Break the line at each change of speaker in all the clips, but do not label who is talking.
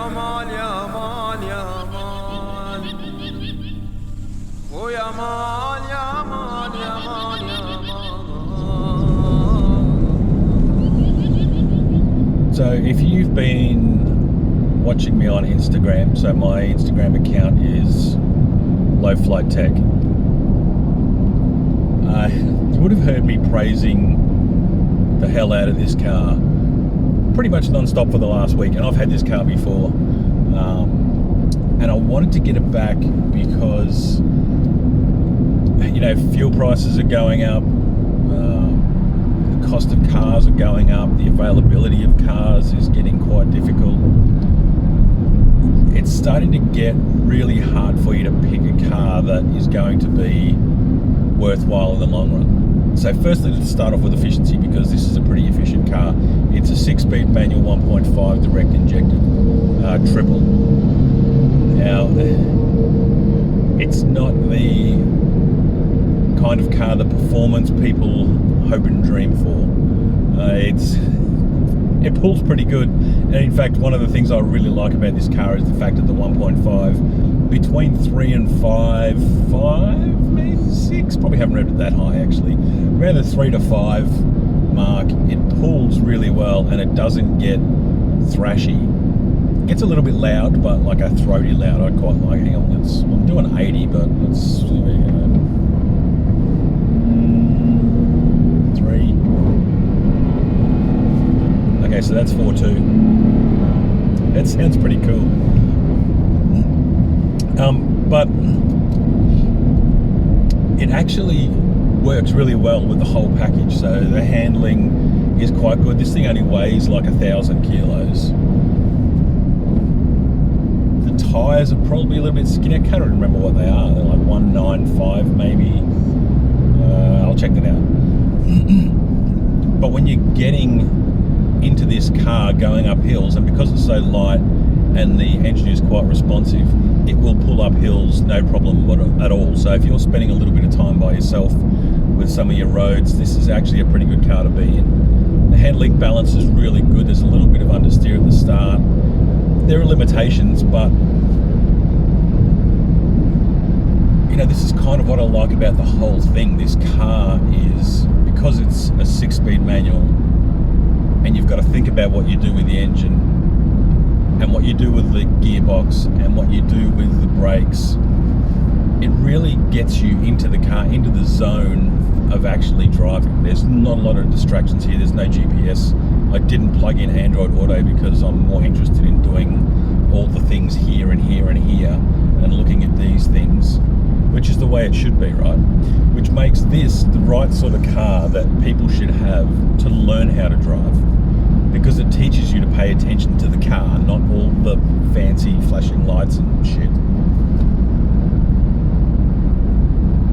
yaman yaman yaman. Oh yaman yaman yaman yaman.
So if you've been watching me on Instagram, so my Instagram account is Low Flight Tech, you would have heard me praising the hell out of this car pretty much non-stop for the last week, and I've had this car before, and I wanted to get it back because, you know, fuel prices are going up, the cost of cars are going up, the availability of cars is getting quite difficult. It's starting to get really hard for you to pick a car that is going to be worthwhile in the long run. So firstly, let's start off with efficiency, because this is a pretty efficient car. It's a 6-speed manual 1.5 direct injected triple. Now, it's not the kind of car that performance people hope and dream for. It pulls pretty good, and in fact, one of the things I really like about this car is the fact that the 1.5, between 3 and 5, maybe 6, probably haven't read it that high actually, around the 3 to 5 mark, it pulls really well and it doesn't get thrashy. It gets a little bit loud, but like a throaty loud I quite like. Hang on, I'm doing 80, but let's 3. Okay, so that's 4.2. That sounds pretty cool. But it actually works really well with the whole package. So the handling is quite good. This thing only weighs like 1,000 kilos. The tyres are probably a little bit skinny. I can't remember what they are. They're like 195 maybe. I'll check that out. But when you're getting into this car going up hills, and because it's so light and the engine is quite responsive, it will pull up hills no problem at all. So if you're spending a little bit of time by yourself with some of your roads, this is actually a pretty good car to be in. The handling balance is really good. There's a little bit of understeer at the start. There are limitations, but you know, this is kind of what I like about the whole thing. This car is, because it's a 6-speed manual, and you've got to think about what you do with the engine and what you do with the gearbox and what you do with the brakes, it really gets you into the car, into the zone of actually driving. There's not a lot of distractions here. There's no GPS. I didn't plug in Android Auto because I'm more interested in doing all the things here and here and here and looking at these things, which is the way it should be, right? Which makes this the right sort of car that people should have to learn how to drive, because it teaches you to pay attention to the car, not all the fancy flashing lights and shit.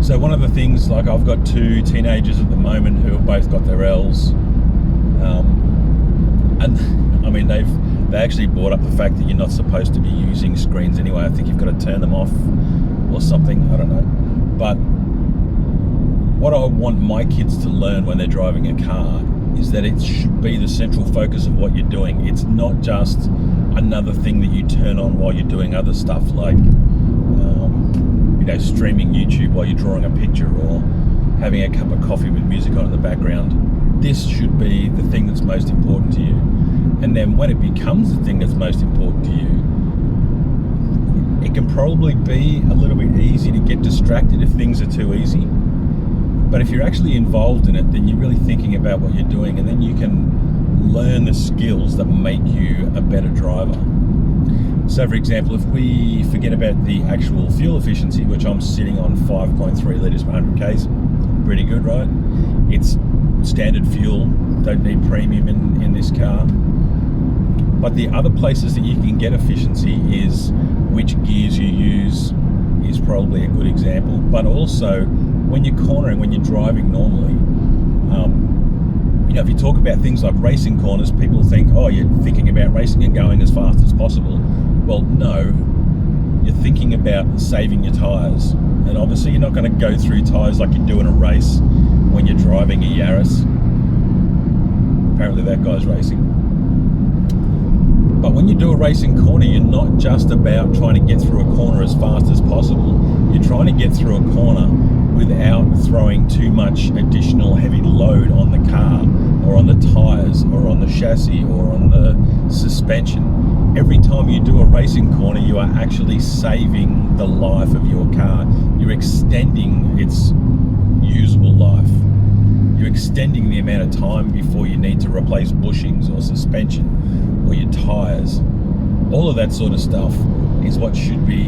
So one of the things, like I've got 2 teenagers at the moment who have both got their L's, and I mean they actually brought up the fact that you're not supposed to be using screens anyway. I think you've got to turn them off or something, I don't know. But what I want my kids to learn when they're driving a car is that it should be the central focus of what you're doing. It's not just another thing that you turn on while you're doing other stuff, like you know, streaming YouTube while you're drawing a picture or having a cup of coffee with music on in the background. This should be the thing that's most important to you. And then when it becomes the thing that's most important to you, it can probably be a little bit easy to get distracted if things are too easy. But if you're actually involved in it, then you're really thinking about what you're doing, and then you can learn the skills that make you a better driver. So for example, if we forget about the actual fuel efficiency, which I'm sitting on 5.3 litres per 100 k's, pretty good, right? It's standard fuel, don't need premium in this car. But the other places that you can get efficiency is which gears you use is probably a good example, but also when you're cornering, when you're driving normally, you know, if you talk about things like racing corners, people think, oh, you're thinking about racing and going as fast as possible. Well, no, you're thinking about saving your tyres. And obviously you're not going to go through tyres like you do in a race when you're driving a Yaris. Apparently that guy's racing. But when you do a racing corner, you're not just about trying to get through a corner as fast as possible. You're trying to get through a corner without throwing too much additional heavy load on the car or on the tires or on the chassis or on the suspension. Every time you do a racing corner, you are actually saving the life of your car. You're extending its usable life. You're extending the amount of time before you need to replace bushings or suspension or your tires. All of that sort of stuff is what should be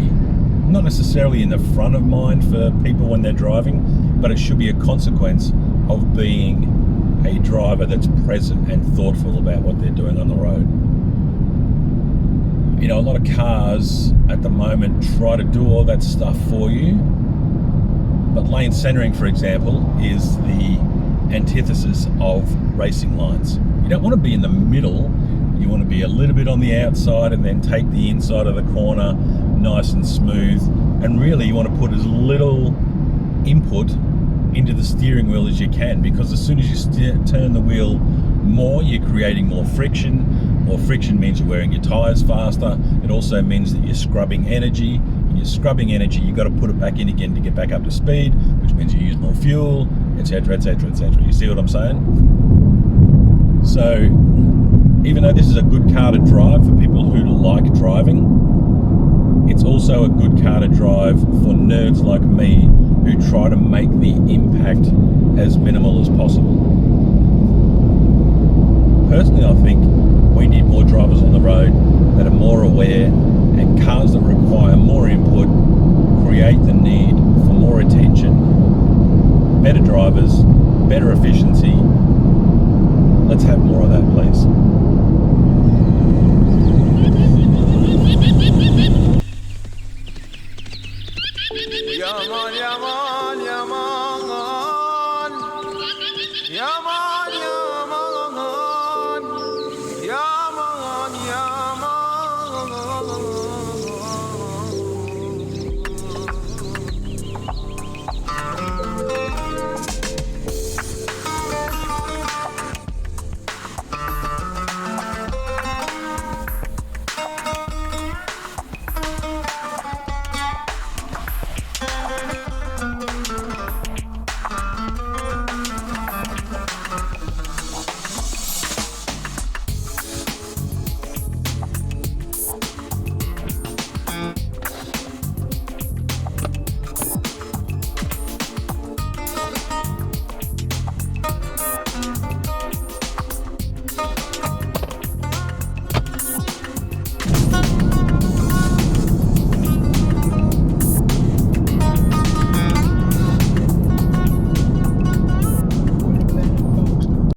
not necessarily in the front of mind for people when they're driving, but it should be a consequence of being a driver that's present and thoughtful about what they're doing on the road. You know, a lot of cars at the moment try to do all that stuff for you, but lane centering, for example, is the antithesis of racing lines. You don't want to be in the middle. You want to be a little bit on the outside and then take the inside of the corner nice and smooth. And really you want to put as little input into the steering wheel as you can, because as soon as you turn the wheel more, you're creating more friction. More friction means you're wearing your tires faster. It also means that you're scrubbing energy. When you're scrubbing energy, you've got to put it back in again to get back up to speed, which means you use more fuel, etc, etc, etc. You see what I'm saying? So even though this is a good car to drive for people who like driving, it's also a good car to drive for nerds like me who try to make the impact as minimal as possible. Personally, I think we need more drivers on the road that are more aware, and cars that require more input create the need for more attention, better drivers, better efficiency,